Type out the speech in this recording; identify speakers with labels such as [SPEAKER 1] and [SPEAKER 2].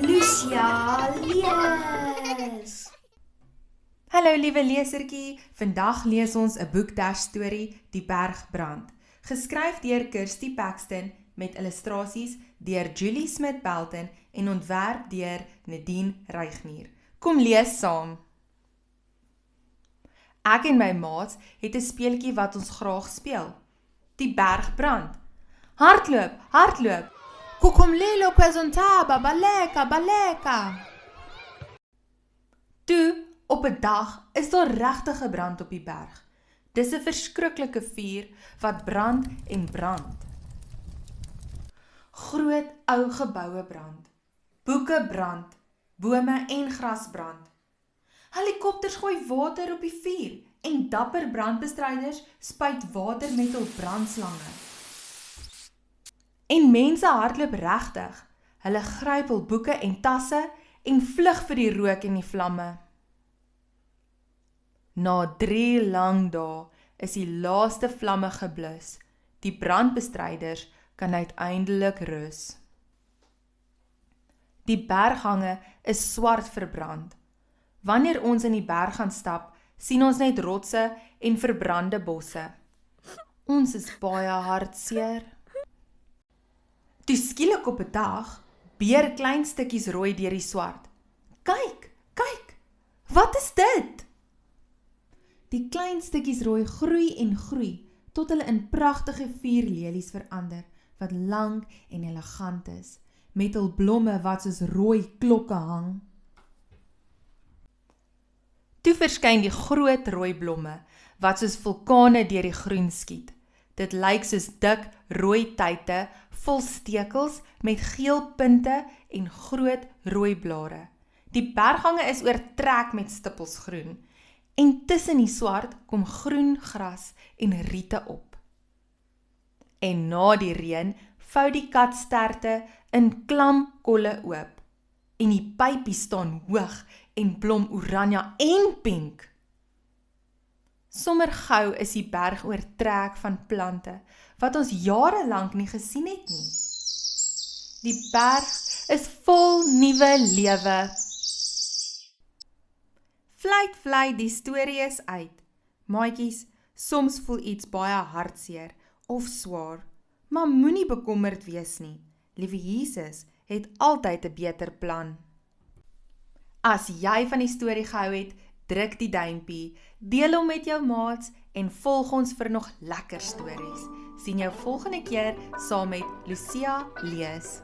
[SPEAKER 1] Lucia lees.
[SPEAKER 2] Hallo liewe lesertjie, vandag lees ons 'n boekdagstorie, Die Bergbrand, geskryf deur Kirsty Paxton met illustrasies deur Julie Smit-Belton en ontwerp deur Nadine Reignier. Kom lees saam. Ek en my maats het 'n speeltjie wat ons graag speel. Die Bergbrand. Hardloop, hardloop.
[SPEAKER 1] Kukumlilo kwezontaba, baleka, baleka.
[SPEAKER 2] Toe, op 'n dag, is daar regtig 'n brand op die berg. Dis 'n verskriklike vuur wat brand en brand. Groot ou geboue brand. Boeke brand. Bome en gras brand. Helikopters gooi water op die vuur en dapper brandbestryders spuit water met hul brandslange. En mense hardloop regtig. Hulle gryp hul boeke en tasse en vlug vir die rook en die vlamme. Na 3 lang dae is die laaste vlamme geblus. Die brandbestryders kan uiteindelik rus. Die berghange is swart verbrand. Wanneer ons in die berg gaan stap, sien ons net rotse en verbrande bosse. Ons is baie hartseer. Toe skielik op 'n dag, beer klein stukkies rooi deur die swart. Kyk, kyk, wat is dit? Die klein stukkies rooi groei en groei, tot hulle in pragtige vuurlelies verander, wat lang en elegant is, met hul blomme wat soos rooi klokke hang. Toe verskyn die groot rooi blomme, wat soos vulkane deur die groen skiet. Dit lyk soos dik rooi tuite, vol stekels met geel punte en groot rooi blare. Die berghange is oortrek met stippels groen, en tussen die swart kom groen gras en riete op. En na die reën vou die katsterte in klam kolle oop, en die pypies staan hoog en blom oranje en pink. Sommer gou is die berg oortrek van plante, wat ons jare lank nie gesien het nie. Die berg is vol nuwe lewe. Vlieg, vlieg, die storie is uit. Maatjies, soms voel iets baie hartseer of swaar, maar moenie bekommerd wees nie. Liewe Jesus het altyd 'n beter plan. As jy van die storie gehou het, druk die duimpie, deel hom met jou maats en volg ons vir nog lekker stories. Sien jou volgende keer saam met Lucia lees.